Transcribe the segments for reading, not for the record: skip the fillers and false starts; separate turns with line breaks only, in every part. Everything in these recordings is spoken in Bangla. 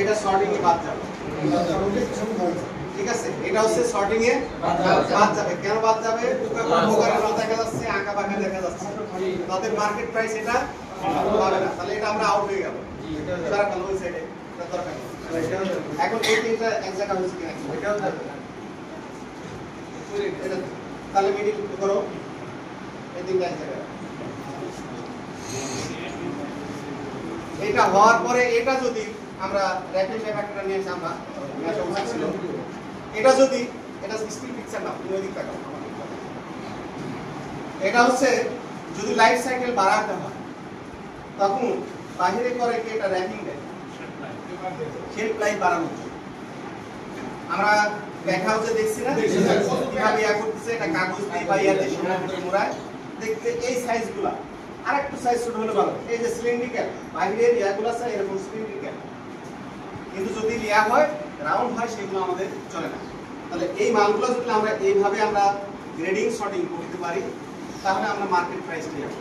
এটা সর্টিং এ বাদ যাবে, ঠিক আছে? এটা হচ্ছে সর্টিং এ বাদ যাবে। কেন বাদ যাবে? পোকার না দেখা যাচ্ছে, আঁকা বাঁকা দেখা যাচ্ছে, তাদের মার্কেট প্রাইস এটা পাবে না, তাহলে এটা আমরা আউট হয়ে গেল। সারা কালো ওই সাইডে এটা দরকার নেই। এখন এই তিনটা এক জায়গা হচ্ছে কিনা এটাও যাবে, এটা তাহলে মিডিল করো, এই তিনটা এক জায়গা। এটা হওয়ার পরে এটা যদি আমরা র্যাপিড ফ্যাক্টরটা নিয়ে আসি, আমরা এটা উচিত ছিল, এটা যদি এটা স্টিল পিকচার না, তুমি ওইদিক তাকাও। এটা হচ্ছে যদি লাইফ সাইকেল বাড়াতে হয় তখন বাহিরে করে কি এটা র্যাপিং দেয় শেলফ লাইফ বাড়ানোর জন্য। আমরা দেখা হচ্ছে দেখছি না কিভাবে ইয়া করতেছে, এটা কাগজ দিয়ে বা ইয়াতে সোনার মোড়ায় দেখতে এই সাইজগুলা আরেকটু সাইজ ছোট হলে ভালো। এই যে সিলিন্ড্রিক্যাল বাইরের ইয়াগুলো আছে এরকম সিলিন্ড্রিক্যাল, কিন্তু যদি লিয়া হয় রাউন্ড হয় সেগুলো আমাদের চলে না। তাহলে এই মালগুলো যদি আমরা এইভাবে আমরা গ্রেডিং সর্টিং করতে পারি তাহলে আমরা মার্কেট প্রাইস পেয়ে যাবো।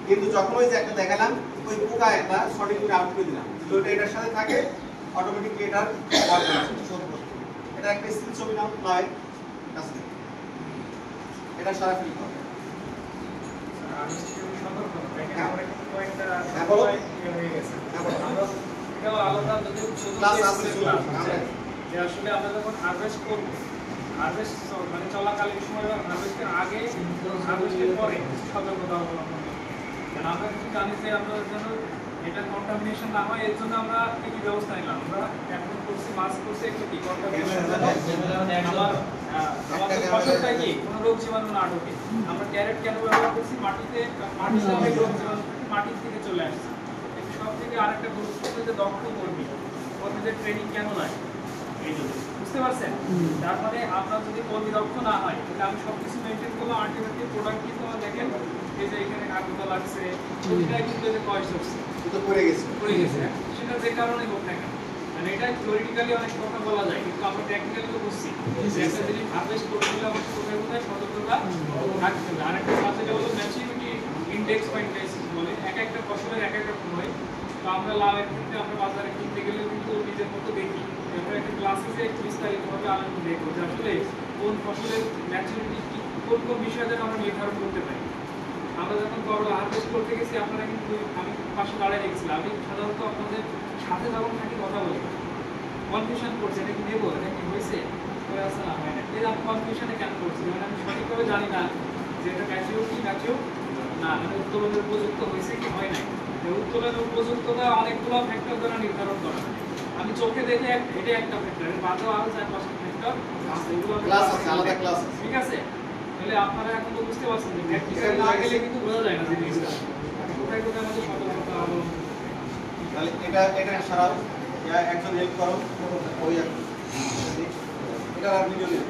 কিন্তু যখন ওই যে একটা দেখালাম ওই পোকা একটা সর্টিং করে আউট করে দিলাম, যদি এটার সাথে থাকে অটোমেটিকলি এটার এটা একটা স্ক্রিন ছবি নাও নয় কাছে এটা সারা ফিল করো।
আসলে আমরা যখন হারভেস্ট করবো, হারভেস্ট মানে চলাকালীন সময় হারভেস্টের আগে হারভেস্টের পরে সতর্কতা অবলম্বন করি। কারণ আমরা কিন্তু জানি যে আপনাদের জন্য এটা কন্টামিনেশন না হয় এর জন্য আমরা কি কি ব্যবস্থা নিলাম। আমরা এখন করছি মাস্ক করছি একটু কি কন্টামিনেশন আমাদের ফসলটা কি কোনো রোগ জীবাণু না ঢোকে। আমরা ক্যারেট কেন ব্যবহার করছি, মাটিতে অনেক রোগ জীবাণু মাটির থেকে চলে আসছে। সব থেকে আরেকটা গুরুত্বপূর্ণ যে দক্ষ কর্মীদের ট্রেনিং কেন নাই এই জন্য, বুঝতে পারছেন? তার মানে আপনার যদি কর্মী দক্ষ না হয় তাহলে আমি সবকিছু মেনটেন করলাম, আলটিমেটলি প্রোডাক্ট কিন্তু আমার দেখেন এই যে এখানে কাগজটা লাগছে প্রতিটাই কিন্তু এই যে কয়েস হচ্ছে
এটা পড়ে গেছে
সেটা যে কারণে হোক না কেন। মানে এটা থিওরিটিক্যালি অনেক কথা বলা যায় কিন্তু আমরা প্র্যাকটিক্যালি তো বুঝছি যে একটা জিনিস হারভেস্ট করতে গেলে আমাদের কোথায় কোথায় সতর্কতা রাখতে হবে। আরেকটা সাবজেক্ট হলো ম্যাচুরিটি ইন্ডেক্স বা ইন্ডেক্স বলে, এক একটা ফসলের এক এক রকম হয়। তো আমরা লাভের ক্ষেত্রে আমরা বাজারে কিনতে গেলে কিন্তু নিজের মতো দেখি, আমরা একটা ক্লাসে একটু বিস্তারিতভাবে আলোচনা দেখবো যে আসলে কোন ফসলের ম্যাচুরিটি কোন কোন বিষয়টা আমরা নির্ধারণ করতে পারি। আমরা যখন করলা হারভেস্ট করতে গেছি আপনারা কিন্তু আমি পাশে দাঁড়িয়ে দেখছিলাম, আমি সাধারণত আপনাদের সাথে যখন থাকি কথা বলি কনফিউশন করছে এটা কি নেবো, এটা কি হয়েছে হয়ে আসে না হয় না, এই আমি কনফিউশনে কেন করছি মানে আমি সঠিকভাবে জানি না যে এটা ম্যাচিওর কি ম্যাচিওর না, মানে উত্তোলনের উপযুক্ত হয়েছে কি হয় নাই। উত্তোলনের উপযুক্ততা অনেকগুলো ফ্যাক্টর দ্বারা নির্ধারণ করা হয়। আমি চোখে দেখে এটা একটা ফ্যাক্টর, এর বাদেও আরো 4-5টা ফ্যাক্টর আছে, এগুলো
ক্লাস আছে, আলাদা ক্লাস আছে,
ঠিক আছে? তাহলে আপনারা এখন তো বুঝতে পারছেন যে প্র্যাকটিক্যাল না গেলে কিন্তু বোঝা যায় না জিনিসটা কোথায় কোথায় আমাদের সতর্কতা অবলম্বন।
তাহলে এটা সারাও একজন হেল্প করো ওই এটা আর ভিডিও নিয়ে